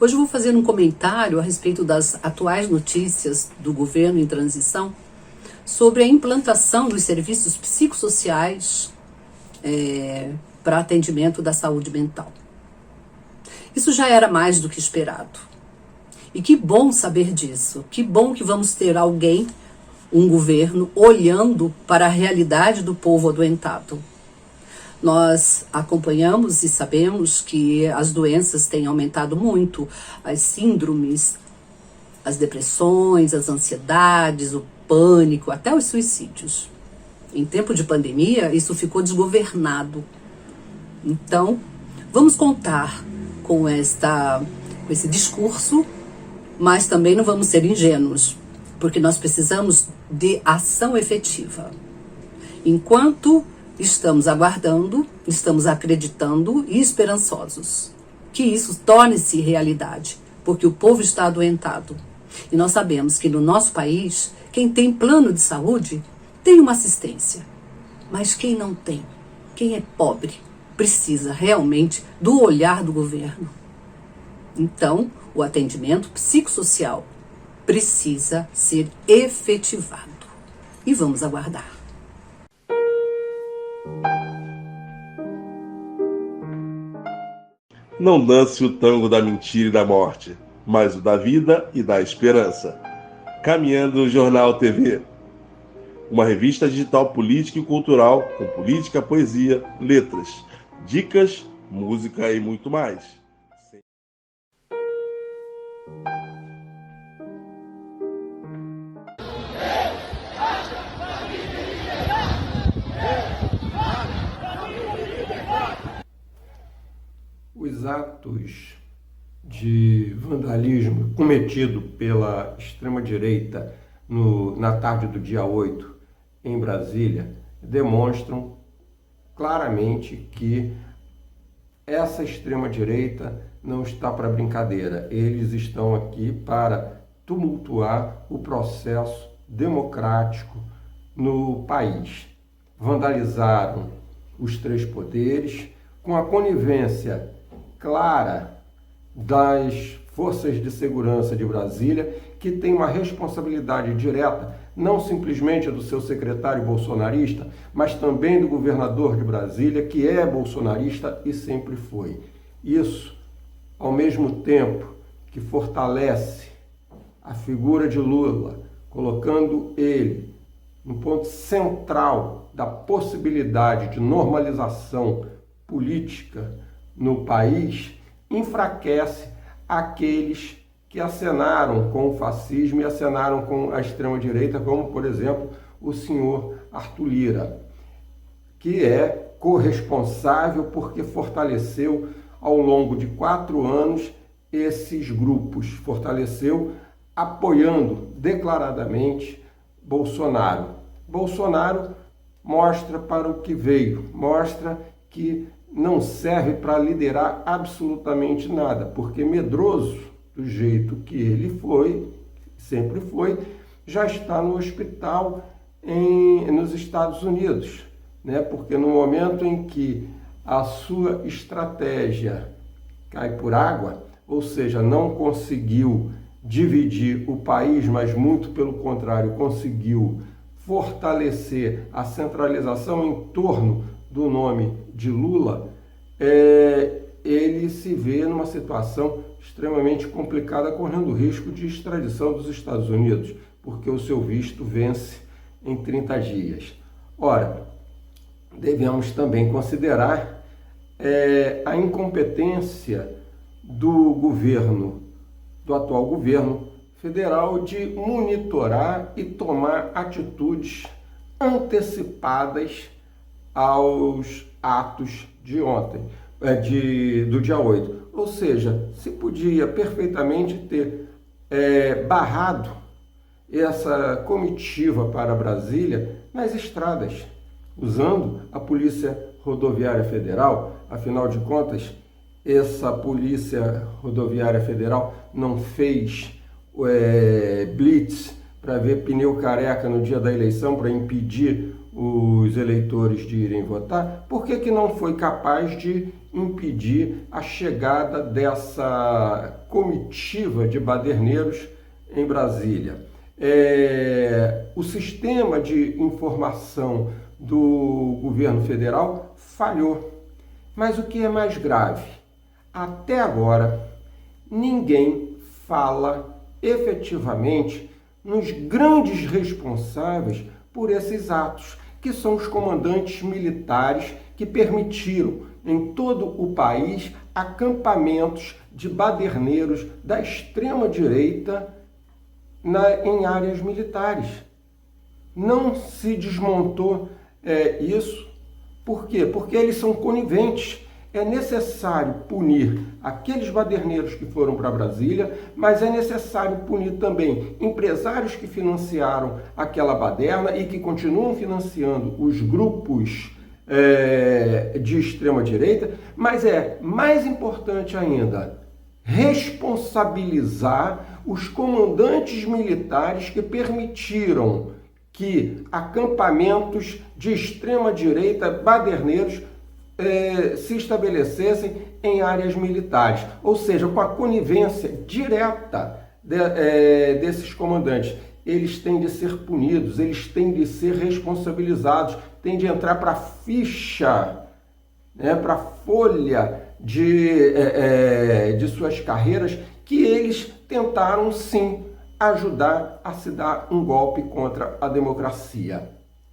Hoje eu vou fazer um comentário a respeito das atuais notícias do governo em transição sobre a implantação dos serviços psicossociais para atendimento da saúde mental. Isso já era mais do que esperado. E que bom saber disso. Que bom que vamos ter alguém, um governo, olhando para a realidade do povo adoentado. Nós acompanhamos e sabemos que as doenças têm aumentado muito, as síndromes, as depressões, as ansiedades, o pânico, até os suicídios. Em tempo de pandemia, isso ficou desgovernado. Então, vamos contar com esse discurso, mas também não vamos ser ingênuos, porque nós precisamos de ação efetiva. Enquanto estamos aguardando, estamos acreditando e esperançosos que isso torne-se realidade, porque o povo está adoentado. E nós sabemos que no nosso país, quem tem plano de saúde tem uma assistência, mas quem não tem, quem é pobre, precisa realmente do olhar do governo. Então, o atendimento psicossocial precisa ser efetivado. E vamos aguardar. Não dance o tango da mentira e da morte, mas o da vida e da esperança. Caminhando Jornal TV, uma revista digital política e cultural com política, poesia, letras, dicas, música e muito mais. Os atos de vandalismo cometido pela extrema-direita na tarde do dia 8 em Brasília demonstram claramente que essa extrema-direita não está para brincadeira. Eles estão aqui para tumultuar o processo democrático no país. Vandalizaram os três poderes com a conivência clara das forças de segurança de Brasília, que tem uma responsabilidade direta, não simplesmente do seu secretário bolsonarista, mas também do governador de Brasília, que é bolsonarista e sempre foi. Isso, ao mesmo tempo que fortalece a figura de Lula, colocando ele no ponto central da possibilidade de normalização política no país, enfraquece aqueles que acenaram com o fascismo e acenaram com a extrema-direita, como, por exemplo, o senhor Arthur Lira, que é corresponsável porque fortaleceu ao longo de 4 anos esses grupos, fortaleceu apoiando declaradamente Bolsonaro. Bolsonaro mostra para o que veio, mostra que não serve para liderar absolutamente nada, porque medroso do jeito que ele foi, sempre foi, já está no hospital nos Estados Unidos, né? Porque no momento em que a sua estratégia cai por água, ou seja, não conseguiu dividir o país, mas muito pelo contrário, conseguiu fortalecer a centralização em torno do nome de Lula, ele se vê numa situação extremamente complicada, correndo risco de extradição dos Estados Unidos, porque o seu visto vence em 30 dias. Ora, devemos também considerar a incompetência do atual governo federal de monitorar e tomar atitudes antecipadas aos atos de ontem, do dia 8. Ou seja, se podia perfeitamente ter barrado essa comitiva para Brasília nas estradas, usando a Polícia Rodoviária Federal. Afinal de contas, essa Polícia Rodoviária Federal não fez blitz para ver pneu careca no dia da eleição, para impedir os eleitores de irem votar, por que não foi capaz de impedir a chegada dessa comitiva de baderneiros em Brasília? O sistema de informação do governo federal falhou. Mas o que é mais grave? Até agora, ninguém fala efetivamente nos grandes responsáveis por esses atos, que são os comandantes militares que permitiram em todo o país acampamentos de baderneiros da extrema-direita em áreas militares. Não se desmontou isso. Por quê? Porque eles são coniventes. É necessário punir aqueles baderneiros que foram para Brasília, mas é necessário punir também empresários que financiaram aquela baderna e que continuam financiando os grupos de extrema-direita, mas é mais importante ainda responsabilizar os comandantes militares que permitiram que acampamentos de extrema-direita, baderneiros, se estabelecessem em áreas militares, ou seja, com a conivência direta desses comandantes. Eles têm de ser punidos, eles têm de ser responsabilizados, têm de entrar para a ficha, para a folha de suas carreiras, que eles tentaram sim ajudar a se dar um golpe contra a democracia.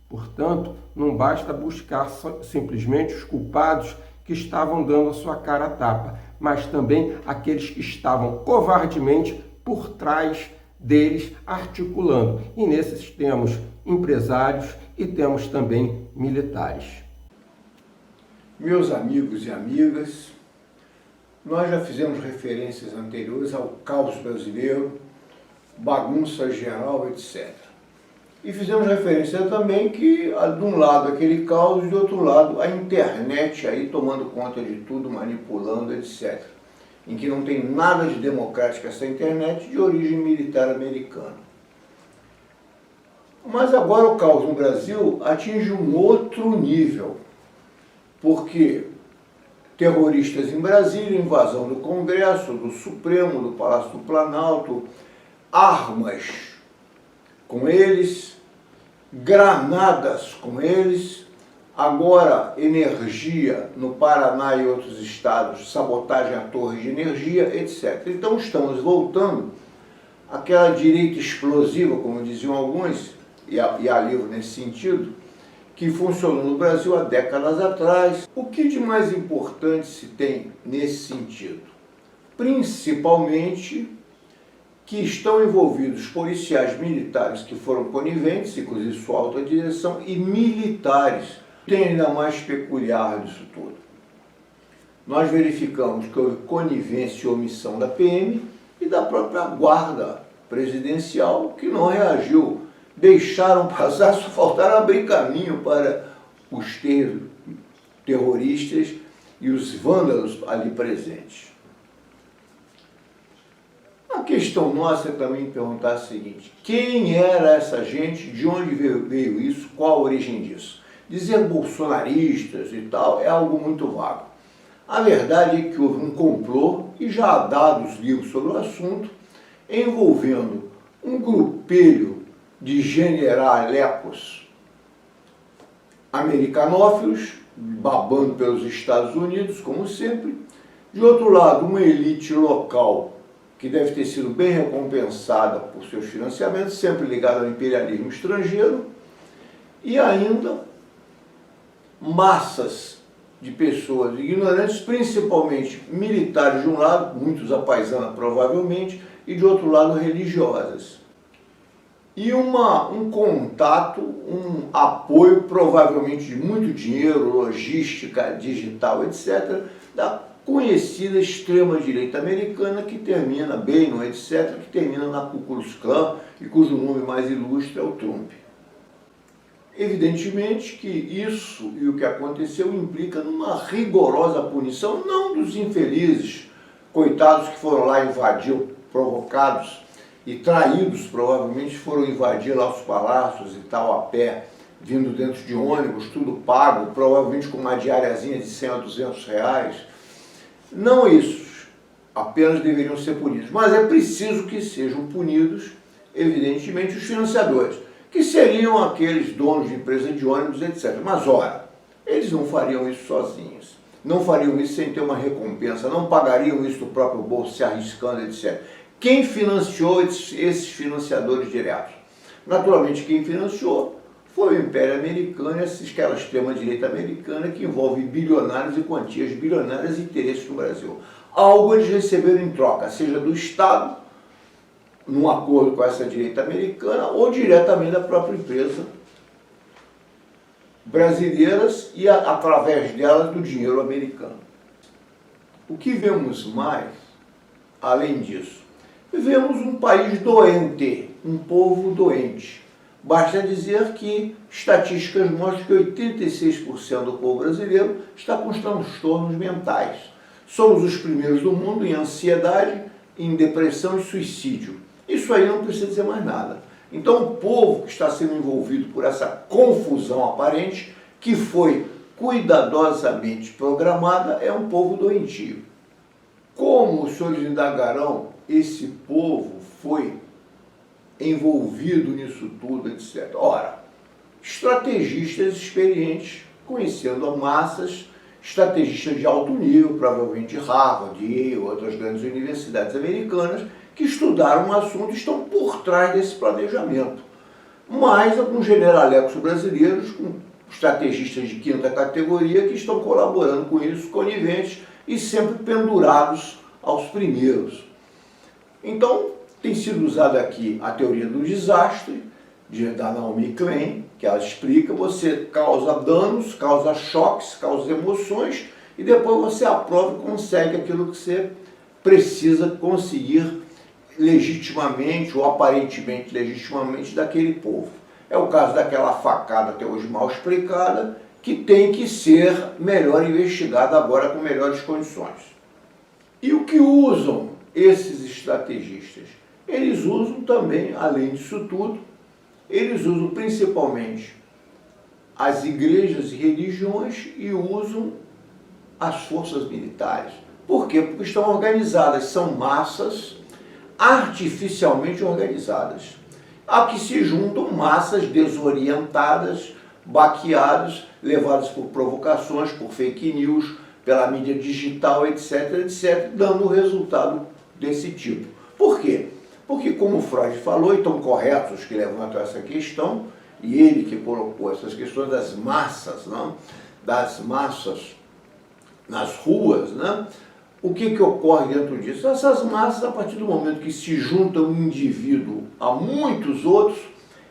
Portanto, não basta buscar simplesmente os culpados que estavam dando a sua cara a tapa, mas também aqueles que estavam covardemente por trás deles articulando. E nesses temos empresários e temos também militares. Meus amigos e amigas, nós já fizemos referências anteriores ao caos brasileiro, bagunça geral, etc. E fizemos referência também que, de um lado, aquele caos, e do outro lado, a internet aí tomando conta de tudo, manipulando, etc. Em que não tem nada de democrática essa internet, de origem militar americana. Mas agora o caos no Brasil atinge um outro nível, porque terroristas em Brasília, invasão do Congresso, do Supremo, do Palácio do Planalto, armas com eles, granadas com eles, agora energia no Paraná e outros estados, sabotagem a torres de energia, etc. Então estamos voltando àquela direita explosiva, como diziam alguns, e há livro nesse sentido, que funcionou no Brasil há décadas atrás. O que de mais importante se tem nesse sentido? Principalmente que estão envolvidos policiais militares que foram coniventes, inclusive sua alta direção, e militares. Tem ainda mais peculiar disso tudo. Nós verificamos que houve conivência e omissão da PM e da própria guarda presidencial, que não reagiu. Deixaram passar, só faltaram abrir caminho para os terroristas e os vândalos ali presentes. A questão nossa é também perguntar o seguinte: quem era essa gente, de onde veio isso, qual a origem disso? Dizer bolsonaristas e tal é algo muito vago. A verdade é que houve um complô, e já há dados livros sobre o assunto, envolvendo um grupelho de generalecos americanófilos, babando pelos Estados Unidos, como sempre. De outro lado, uma elite local que deve ter sido bem recompensada por seus financiamentos, sempre ligada ao imperialismo estrangeiro, e ainda massas de pessoas ignorantes, principalmente militares de um lado, muitos à paisana provavelmente, e de outro lado religiosas. E um contato, um apoio, provavelmente de muito dinheiro, logística, digital, etc., da conhecida extrema-direita americana, que termina bem no etc., que termina na Ku Klux Klan, e cujo nome mais ilustre é o Trump. Evidentemente que isso e o que aconteceu implica numa rigorosa punição, não dos infelizes, coitados que foram lá invadir, provocados e traídos, provavelmente foram invadir lá os palácios e tal, a pé, vindo dentro de ônibus, tudo pago, provavelmente com uma diariazinha de 100 a 200 reais. Não isso, apenas deveriam ser punidos, mas é preciso que sejam punidos, evidentemente, os financiadores, que seriam aqueles donos de empresa de ônibus, etc. Mas, ora, eles não fariam isso sozinhos, não fariam isso sem ter uma recompensa, não pagariam isso do próprio bolso, se arriscando, etc. Quem financiou esses financiadores diretos? Naturalmente, quem financiou foi o Império Americano e aquela extrema-direita americana que envolve bilionários e quantias bilionárias e interesses no Brasil. Algo eles receberam em troca, seja do Estado, num acordo com essa direita americana, ou diretamente da própria empresa brasileiras e, através delas, do dinheiro americano. O que vemos mais, além disso? Vivemos um país doente, um povo doente. Basta dizer que estatísticas mostram que 86% do povo brasileiro está com transtornos mentais. Somos os primeiros do mundo em ansiedade, em depressão e suicídio. Isso aí não precisa dizer mais nada. Então o povo que está sendo envolvido por essa confusão aparente, que foi cuidadosamente programada, é um povo doentio. Como os senhores indagarão, esse povo foi envolvido nisso tudo, etc. Ora, estrategistas experientes, conhecendo massas, estrategistas de alto nível, provavelmente Harvard, Yale, outras grandes universidades americanas, que estudaram o assunto e estão por trás desse planejamento. Mas alguns generalecos brasileiros, com estrategistas de quinta categoria, que estão colaborando com isso, coniventes e sempre pendurados aos primeiros. Então, tem sido usada aqui a teoria do desastre, da Naomi Klein, que ela explica, você causa danos, causa choques, causa emoções, e depois você aprova e consegue aquilo que você precisa conseguir legitimamente ou aparentemente legitimamente daquele povo. É o caso daquela facada até hoje mal explicada, que tem que ser melhor investigada agora com melhores condições. E o que usam esses estrategistas? Eles usam também, além disso tudo, eles usam principalmente as igrejas e religiões e usam as forças militares. Por quê? Porque estão organizadas, são massas artificialmente organizadas, a que se juntam massas desorientadas, baqueadas, levadas por provocações, por fake news, pela mídia digital, etc., etc., dando o resultado desse tipo. Por quê? Porque, como Freud falou, e estão corretos que levantam essa questão, e ele que colocou essas questões das massas, não? Das massas nas ruas, né? O que ocorre dentro disso? Essas massas, a partir do momento que se juntam um indivíduo a muitos outros,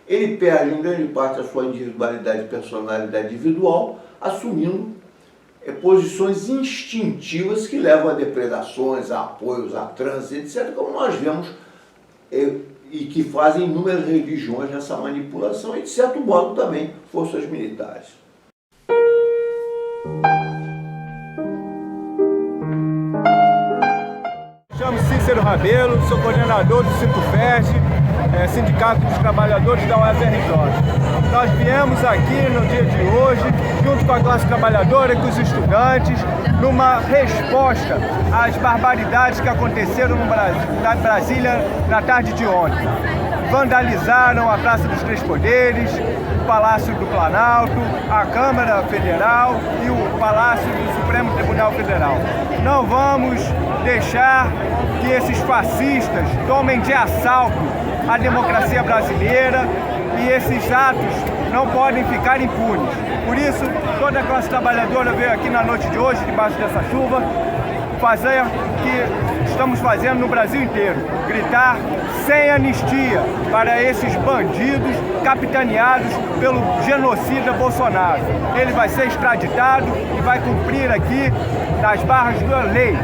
ele perde em grande parte a sua individualidade e personalidade individual, assumindo posições instintivas que levam a depredações, a apoios, a trânsito, etc., como nós vemos, e que fazem inúmeras religiões nessa manipulação, e de certo modo também forças militares. Chamo Cícero Rabelo, sou coordenador do Sinto-Ferj, Sindicato dos Trabalhadores da UFRJ. Nós viemos aqui no dia de hoje, junto com a classe trabalhadora e com os estudantes, numa resposta às barbaridades que aconteceram na Brasília na tarde de ontem. Vandalizaram a Praça dos Três Poderes, o Palácio do Planalto, a Câmara Federal e o Palácio do Supremo Tribunal Federal. Não vamos deixar que esses fascistas tomem de assalto a democracia brasileira, e esses atos não podem ficar impunes. Por isso, toda a classe trabalhadora veio aqui na noite de hoje, debaixo dessa chuva, fazer o que estamos fazendo no Brasil inteiro, gritar sem anistia para esses bandidos capitaneados pelo genocida Bolsonaro. Ele vai ser extraditado e vai cumprir aqui nas barras da lei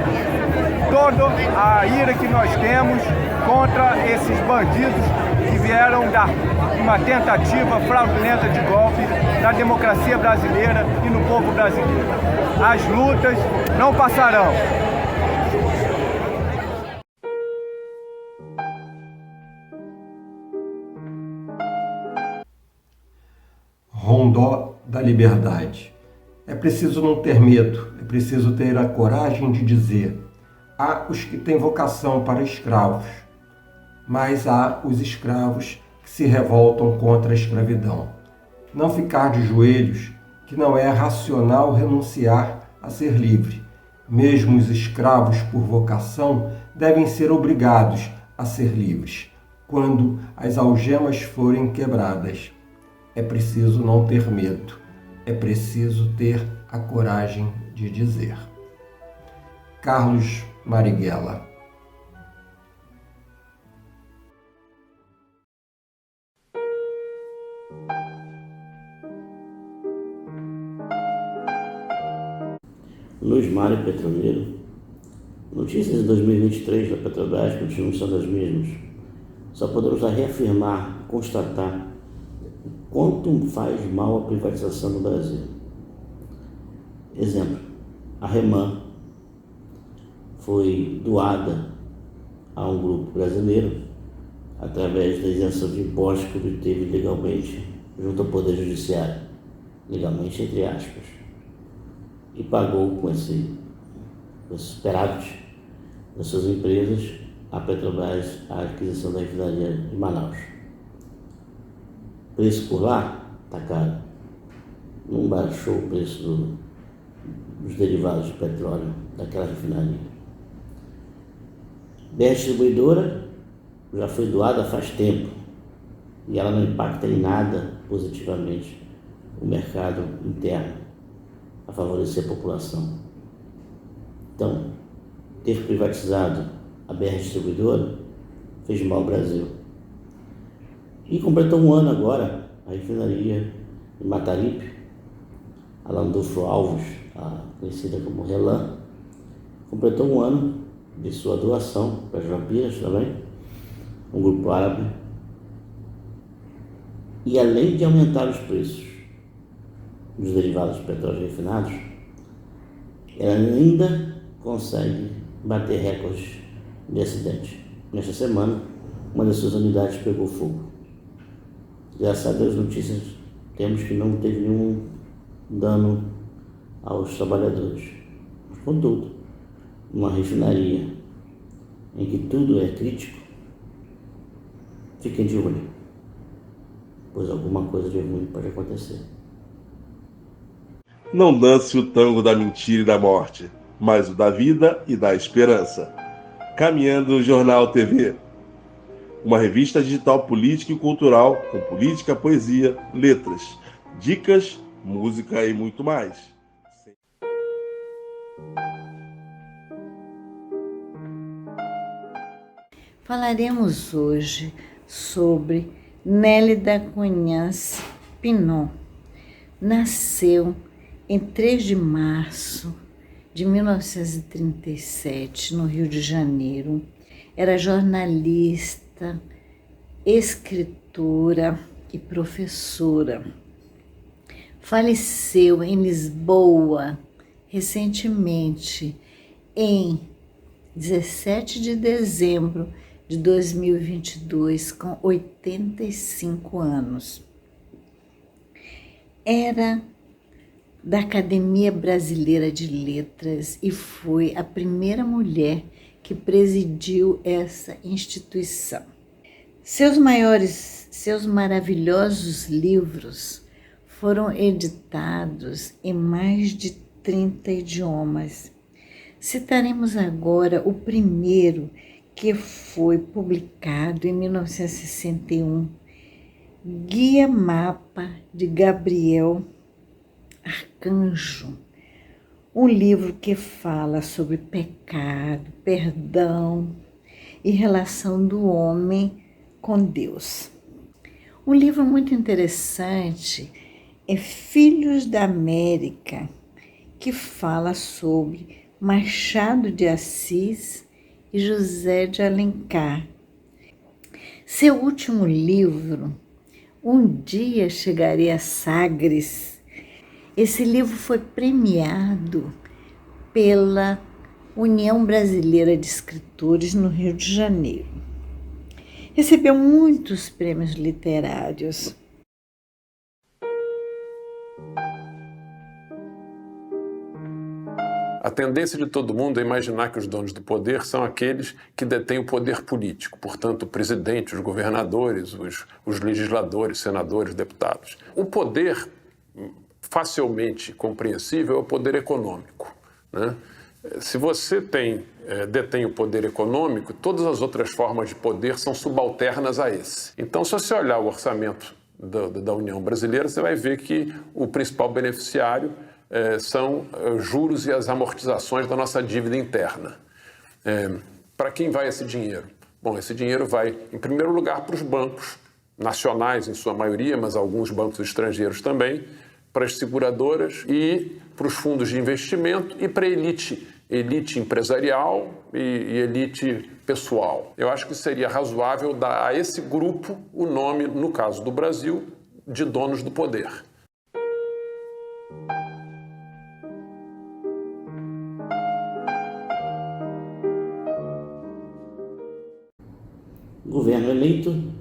toda a ira que nós temos contra esses bandidos que vieram dar uma tentativa fraudulenta de golpe na democracia brasileira e no povo brasileiro. As lutas não passarão. com dó da liberdade. É preciso não ter medo, é preciso ter a coragem de dizer: há os que têm vocação para escravos, mas há os escravos que se revoltam contra a escravidão. Não ficar de joelhos, que não é racional renunciar a ser livre. Mesmo os escravos por vocação devem ser obrigados a ser livres, quando as algemas forem quebradas. É preciso não ter medo, é preciso ter a coragem de dizer. Carlos Marighella. Luiz Mário Petroleiro. Notícias de 2023 da Petrobras continuam sendo as mesmas. Só podemos reafirmar, constatar quanto faz mal a privatização no Brasil. Exemplo, a Reman foi doada a um grupo brasileiro através da isenção de impostos que obteve legalmente junto ao Poder Judiciário, legalmente entre aspas, e pagou com esse superávit das suas empresas a Petrobras a aquisição da refinaria de Manaus. O preço por lá está caro, não baixou o preço dos derivados de petróleo daquela refinaria. BR Distribuidora já foi doada faz tempo e ela não impacta em nada positivamente o mercado interno a favorecer a população. Então, ter privatizado a BR Distribuidora fez mal ao Brasil. E completou um ano agora a refinaria de Mataripe, a Landulfo Alves, conhecida como Relan, completou um ano de sua doação para as vampiras também, um grupo árabe. E além de aumentar os preços dos derivados de petróleo refinados, ela ainda consegue bater recordes de acidente. Nesta semana, uma das suas unidades pegou fogo. Graças a Deus, notícias temos que não teve nenhum dano aos trabalhadores. Contudo, uma refinaria em que tudo é crítico, fiquem de olho, pois alguma coisa de ruim pode acontecer. Não dance o tango da mentira e da morte, mas o da vida e da esperança. Caminhando Jornal TV, uma revista digital política e cultural com política, poesia, letras, dicas, música e muito mais. Falaremos hoje sobre Nélida Cunhãs Pinot. Nasceu em 3 de março de 1937, no Rio de Janeiro. Era jornalista, escritora e professora. Faleceu em Lisboa recentemente, em 17 de dezembro de 2022, com 85 anos. Era da Academia Brasileira de Letras e foi a primeira mulher que presidiu essa instituição. Seus maravilhosos livros foram editados em mais de 30 idiomas. Citaremos agora o primeiro, que foi publicado em 1961, Guia Mapa de Gabriel Arcanjo, um livro que fala sobre pecado, perdão e relação do homem com Deus. Um livro muito interessante é Filhos da América, que fala sobre Machado de Assis e José de Alencar. Seu último livro, Um Dia Chegarei a Sagres. Esse livro foi premiado pela União Brasileira de Escritores no Rio de Janeiro. Recebeu muitos prêmios literários. A tendência de todo mundo é imaginar que os donos do poder são aqueles que detêm o poder político, portanto, o presidente, os governadores, os legisladores, senadores, deputados. O poder facilmente compreensível é o poder econômico, né? Se você detém o poder econômico, todas as outras formas de poder são subalternas a esse. Então, se você olhar o orçamento da União Brasileira, você vai ver que o principal beneficiário são juros e as amortizações da nossa dívida interna. Para quem vai esse dinheiro? Bom, esse dinheiro vai, em primeiro lugar, para os bancos nacionais, em sua maioria, mas alguns bancos estrangeiros também, para as seguradoras e para os fundos de investimento e para a elite empresarial e elite pessoal. Eu acho que seria razoável dar a esse grupo o nome, no caso do Brasil, de donos do poder. Governo eleito,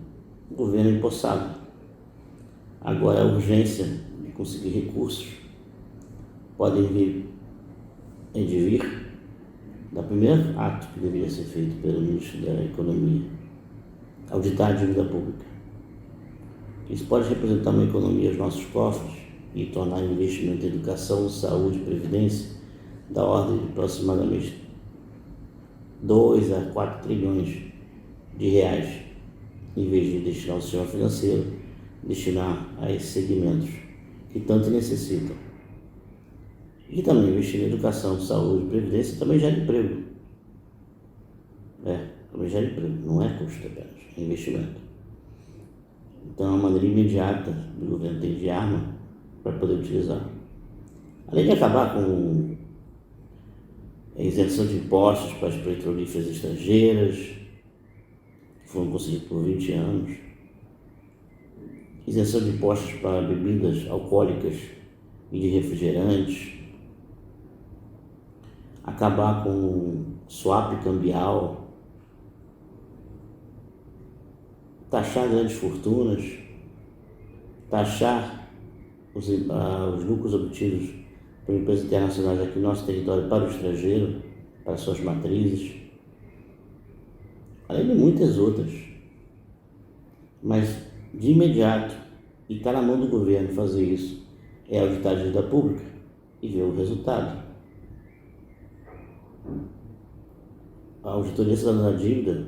governo empossado. Agora a urgência de conseguir recursos podem vir do primeiro ato que deveria ser feito pelo ministro da Economia, auditar a dívida pública. Isso pode representar uma economia aos nossos cofres e tornar investimento em educação, saúde e previdência da ordem de aproximadamente 2 a 4 trilhões de reais, em vez de destinar ao sistema financeiro, destinar a esses segmentos que tanto necessitam. E também investir em educação, saúde e previdência também gera emprego. Também gera emprego, não é custo apenas, é investimento. Então é uma maneira imediata do governo ter de arma para poder utilizar. Além de acabar com a isenção de impostos para as petrolíferas estrangeiras, que foram concedidos por 20 anos, isenção de impostos para bebidas alcoólicas e de refrigerantes, acabar com swap cambial, taxar grandes fortunas, taxar os lucros obtidos por empresas internacionais aqui no nosso território para o estrangeiro, para suas matrizes, além de muitas outras. Mas de imediato, e está na mão do governo fazer isso, é auditar a dívida pública e ver o resultado. A Auditoria Cidadã da Dívida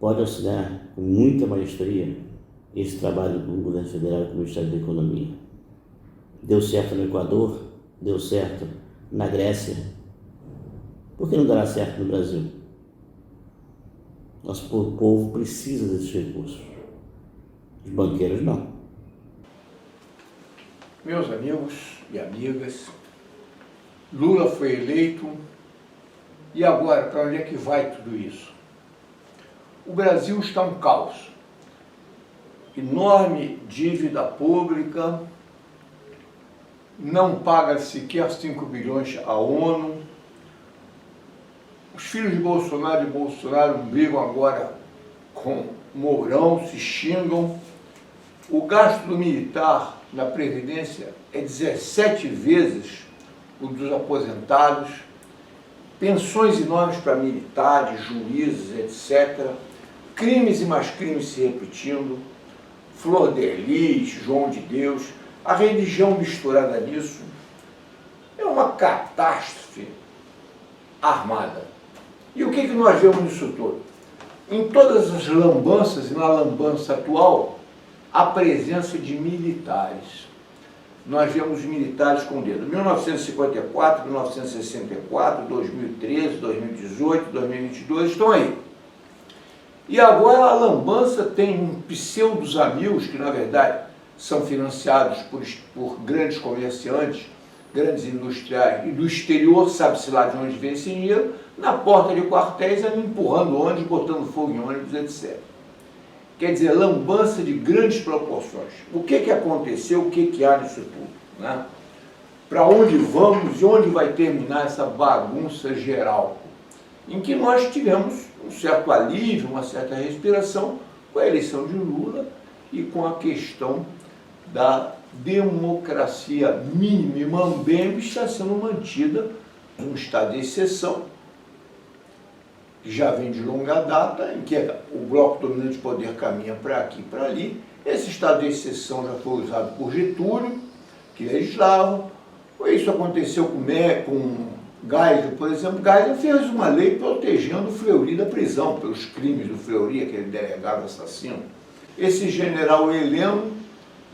pode auxiliar com muita maestria esse trabalho do governo federal e do Ministério da Economia. Deu certo no Equador, deu certo na Grécia. Por que não dará certo no Brasil? Nosso povo precisa desses recursos. Os banqueiros não. Meus amigos e amigas, Lula foi eleito. E agora, para onde é que vai tudo isso? O Brasil está um caos. Enorme dívida pública, não paga sequer 5 bilhões à ONU. Os filhos de Bolsonaro brigam agora com Mourão, se xingam. O gasto do militar na Previdência é 17 vezes o dos aposentados. Pensões enormes para militares, juízes, etc. Crimes e mais crimes se repetindo. Flor de Lis, João de Deus, a religião misturada nisso. É uma catástrofe armada. E o que nós vemos nisso tudo? Em todas as lambanças e na lambança atual, a presença de militares. Nós vemos militares com o dedo. 1954, 1964, 2013, 2018, 2022, estão aí. E agora a lambança tem um pseudos amigos, que na verdade são financiados por grandes comerciantes, grandes industriais, e do exterior, sabe-se lá de onde vem esse dinheiro, na porta de quartéis, empurrando ônibus, botando fogo em ônibus, etc. Quer dizer, lambança de grandes proporções. O que aconteceu, o que há nisso tudo? Né? Para onde vamos e onde vai terminar essa bagunça geral? Em que nós tivemos um certo alívio, uma certa respiração com a eleição de Lula e com a questão da democracia mínima e mambembe está sendo mantida um estado de exceção, que já vem de longa data, em que o bloco dominante de poder caminha para aqui e para ali. Esse estado de exceção já foi usado por Getúlio, que legislava. Isso aconteceu com Geisel, por exemplo. Geisel fez uma lei protegendo o Fleury da prisão, pelos crimes do Fleury, aquele delegado assassino. Esse general Heleno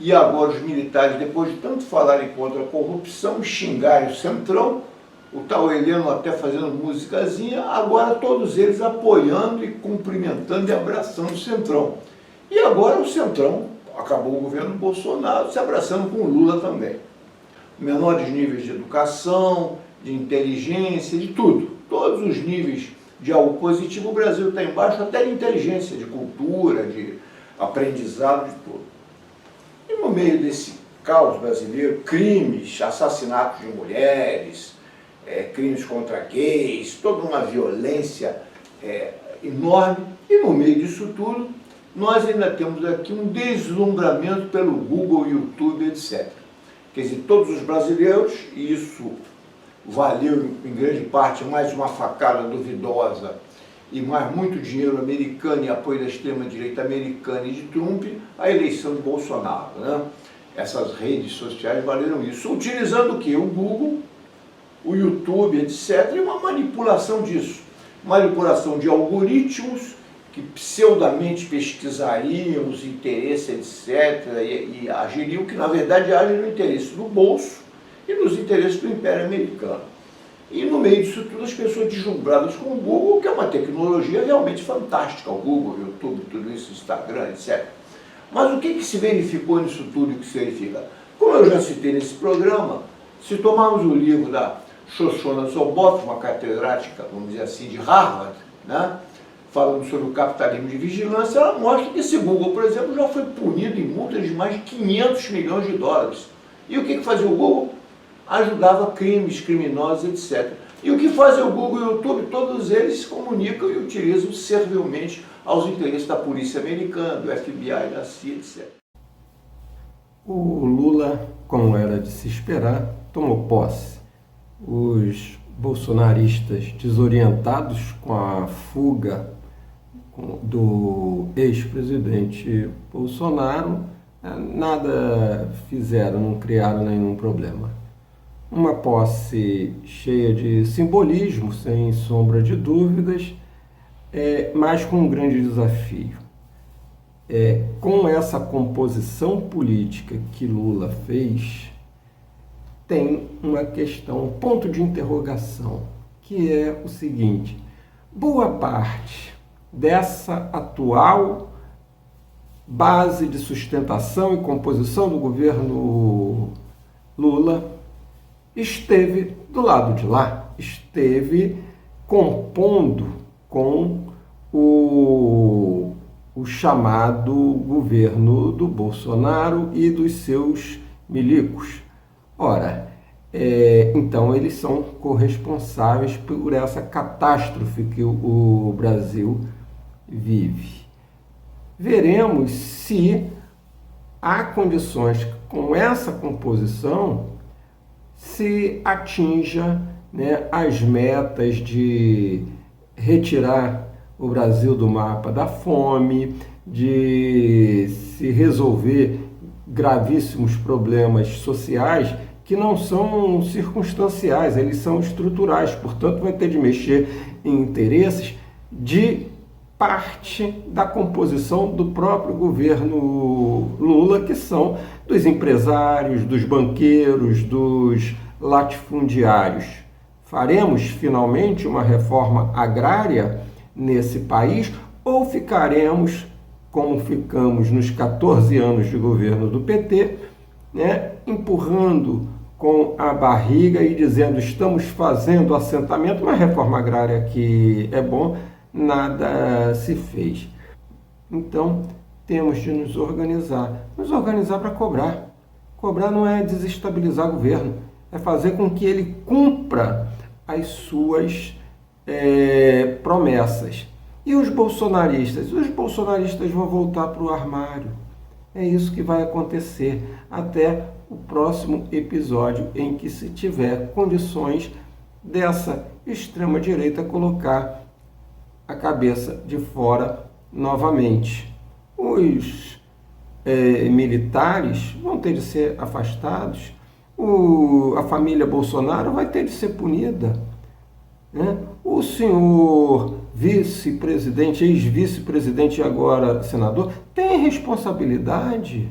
e agora os militares, depois de tanto falarem contra a corrupção, xingarem o Centrão, o tal Heleno até fazendo musicazinha, agora todos eles apoiando e cumprimentando e abraçando o Centrão. E agora o Centrão, acabou o governo Bolsonaro, se abraçando com o Lula também. Menores níveis de educação, de inteligência, de tudo. Todos os níveis de algo positivo, o Brasil está embaixo, até de inteligência, de cultura, de aprendizado, de tudo. E no meio desse caos brasileiro, crimes, assassinatos de mulheres, crimes contra gays, toda uma violência enorme, e no meio disso tudo, nós ainda temos aqui um deslumbramento pelo Google, YouTube, etc. Quer dizer, todos os brasileiros, e isso valeu em grande parte mais uma facada duvidosa e mais muito dinheiro americano e apoio da extrema-direita americana e de Trump, a eleição de Bolsonaro, né? Essas redes sociais valeram isso, utilizando o quê? O Google, o YouTube, etc., e uma manipulação disso. Manipulação de algoritmos que pseudamente pesquisariam os interesses, etc., e agiriam, que na verdade agem no interesse do bolso e nos interesses do Império Americano. E no meio disso tudo, as pessoas deslumbradas com o Google, que é uma tecnologia realmente fantástica, o Google, o YouTube, tudo isso, Instagram, etc. Mas o que se verificou nisso tudo e o que se verifica? Como eu já citei nesse programa, se tomarmos o livro da Shoshana Zuboff, uma catedrática, vamos dizer assim, de Harvard, né, falando sobre o capitalismo de vigilância, ela mostra que esse Google, por exemplo, já foi punido em multas de mais de 500 milhões de dólares. E o que fazia o Google? Ajudava crimes, criminosos, etc. E o que fazem o Google e o YouTube? Todos eles se comunicam e utilizam servilmente aos interesses da polícia americana, do FBI, da CIA, etc. O Lula, como era de se esperar, tomou posse. Os bolsonaristas, desorientados com a fuga do ex-presidente Bolsonaro, nada fizeram, não criaram nenhum problema. Uma posse cheia de simbolismo, sem sombra de dúvidas, mas com um grande desafio. Com essa composição política que Lula fez, tem uma questão, um ponto de interrogação, que é o seguinte: boa parte dessa atual base de sustentação e composição do governo Lula esteve do lado de lá, esteve compondo com o chamado governo do Bolsonaro e dos seus milicos. Ora, então eles são corresponsáveis por essa catástrofe que o Brasil vive. Veremos se há condições com essa composição se atinja, né, as metas de retirar o Brasil do mapa da fome, de se resolver gravíssimos problemas sociais que não são circunstanciais, eles são estruturais, portanto vai ter de mexer em interesses de parte da composição do próprio governo Lula, que são dos empresários, dos banqueiros, dos latifundiários. Faremos finalmente uma reforma agrária nesse país ou ficaremos, como ficamos nos 14 anos de governo do PT, né, empurrando com a barriga e dizendo estamos fazendo assentamento, uma reforma agrária que é bom, nada se fez. Então, temos de nos organizar para cobrar. Cobrar não é desestabilizar o governo, é fazer com que ele cumpra as suas promessas. E os bolsonaristas? Os bolsonaristas vão voltar para o armário. É isso que vai acontecer até o próximo episódio em que se tiver condições dessa extrema-direita colocar a cabeça de fora novamente. Os militares vão ter de ser afastados, a família Bolsonaro vai ter de ser punida, né? O senhor vice-presidente, ex-vice-presidente e agora senador, tem responsabilidade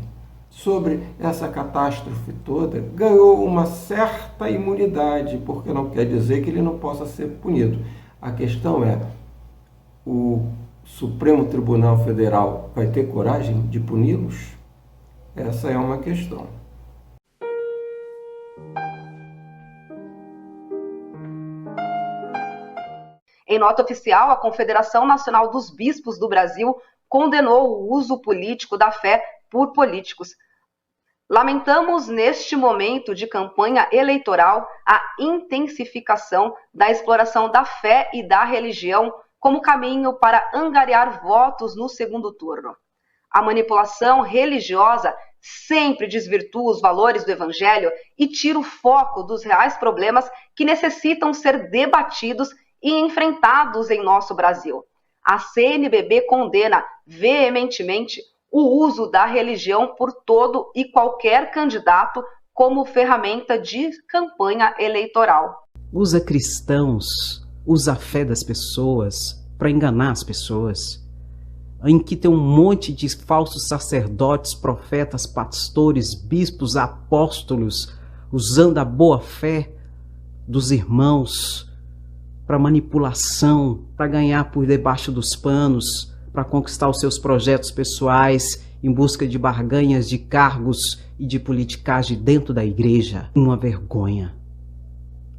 sobre essa catástrofe toda, ganhou uma certa imunidade, porque não quer dizer que ele não possa ser punido. A questão é, o Supremo Tribunal Federal vai ter coragem de puni-los? Essa é uma questão. Em nota oficial, a Confederação Nacional dos Bispos do Brasil condenou o uso político da fé por políticos. Lamentamos, neste momento de campanha eleitoral, a intensificação da exploração da fé e da religião como caminho para angariar votos no segundo turno. A manipulação religiosa sempre desvirtua os valores do Evangelho e tira o foco dos reais problemas que necessitam ser debatidos e enfrentados em nosso Brasil. A CNBB condena veementemente o uso da religião por todo e qualquer candidato como ferramenta de campanha eleitoral. Usa cristãos, usa a fé das pessoas para enganar as pessoas, em que tem um monte de falsos sacerdotes, profetas, pastores, bispos, apóstolos, usando a boa fé dos irmãos para manipulação, para ganhar por debaixo dos panos, para conquistar os seus projetos pessoais em busca de barganhas de cargos e de politicagem dentro da igreja. Uma vergonha.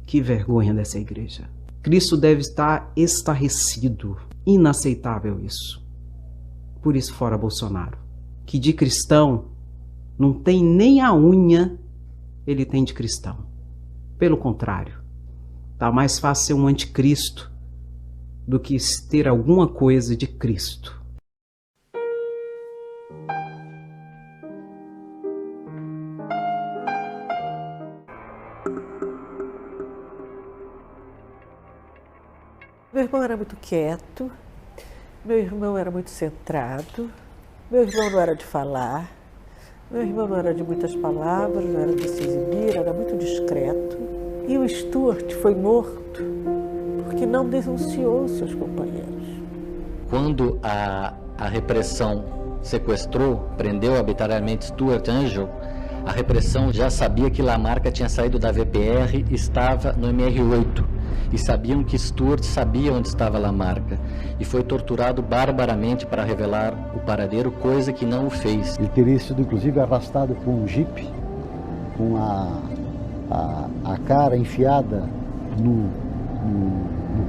Que vergonha dessa igreja. Cristo deve estar estarrecido. Inaceitável isso. Por isso, fora Bolsonaro. Que de cristão não tem nem a unha ele tem de cristão. Pelo contrário. Tá mais fácil ser um anticristo do que ter alguma coisa de Cristo. Meu irmão era muito quieto, meu irmão era muito centrado, meu irmão não era de falar, meu irmão não era de muitas palavras, não era de se exibir, era muito discreto. E o Stuart foi morto porque não denunciou seus companheiros. Quando a repressão sequestrou, prendeu arbitrariamente Stuart Angel, a repressão já sabia que Lamarca tinha saído da VPR e estava no MR8. E sabiam que Stuart sabia onde estava Lamarca. E foi torturado barbaramente para revelar o paradeiro, coisa que não o fez. Ele teria sido inclusive arrastado por um jipe, com a cara enfiada no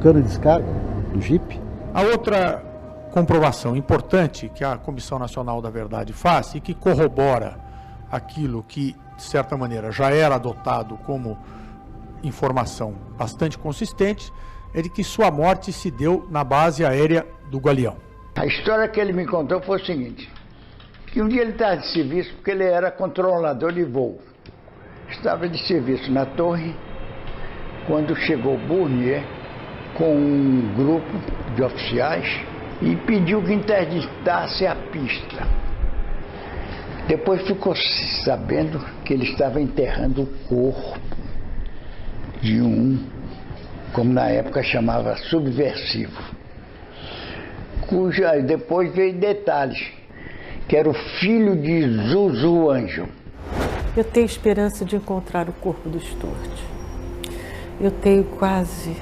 cano de descarga do jipe. A outra comprovação importante que a Comissão Nacional da Verdade faz e que corrobora aquilo que, de certa maneira, já era adotado como informação bastante consistente, é de que sua morte se deu na base aérea do Galeão. A história que ele me contou foi o seguinte, que um dia ele estava de serviço, porque ele era controlador de voo. Estava de serviço na torre, quando chegou Bournier com um grupo de oficiais e pediu que interditasse a pista. Depois ficou sabendo que ele estava enterrando o corpo de um, como na época chamava, subversivo, cuja depois veio detalhes, que era o filho de Zuzu Angel. Eu tenho esperança de encontrar o corpo do Stuart. Eu tenho quase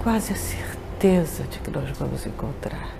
a certeza de que nós vamos encontrar.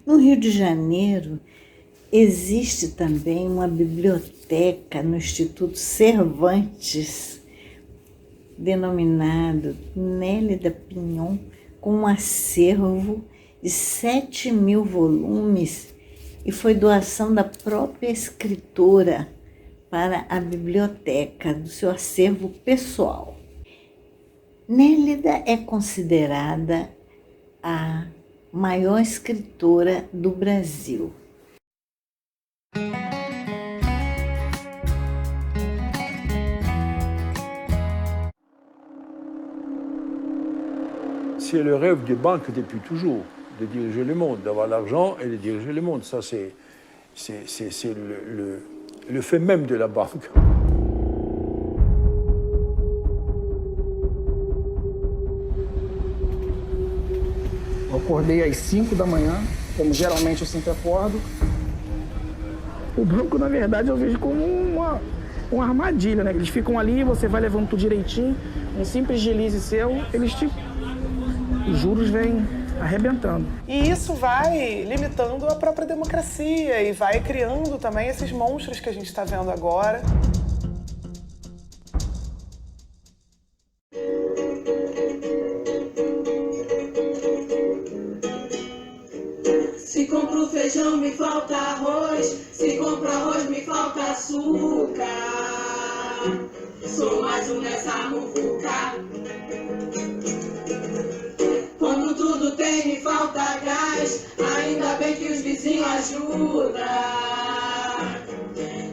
No Rio de Janeiro, existe também uma biblioteca no Instituto Cervantes, denominado Nélida Pinhon, com um acervo de 7.000 volumes, e foi doação da própria escritora para a biblioteca, do seu acervo pessoal. Nélida é considerada a maior escritora do Brasil. C'est le rêve des banques depuis toujours, de diriger le monde, d'avoir l'argent et de diriger le monde. Ça, c'est le fait même de la banque. Eu acordei às 5 da manhã, como geralmente eu sempre acordo. O banco, na verdade, eu vejo como uma armadilha, né? Eles ficam ali, você vai levando tudo direitinho, um simples deslize seu, os juros vêm arrebentando. E isso vai limitando a própria democracia e vai criando também esses monstros que a gente está vendo agora. Se compro feijão, me falta arroz. Se compro arroz, me falta açúcar. Sou mais um nessa muvuca. Quando tudo tem, me falta gás. Ainda bem que os vizinhos ajudam.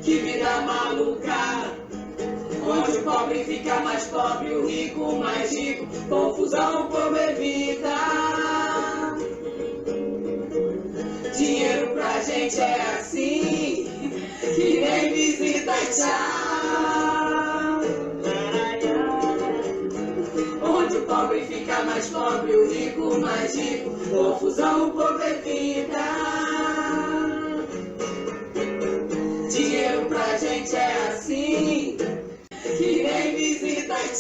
Que vida maluca. Onde o pobre fica mais pobre, o rico mais rico. Confusão, o povo evita. Dinheiro pra gente é assim, que nem visita, tchau. Onde o pobre fica mais pobre, o rico mais rico. Confusão, o povo evita.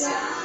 Tchau.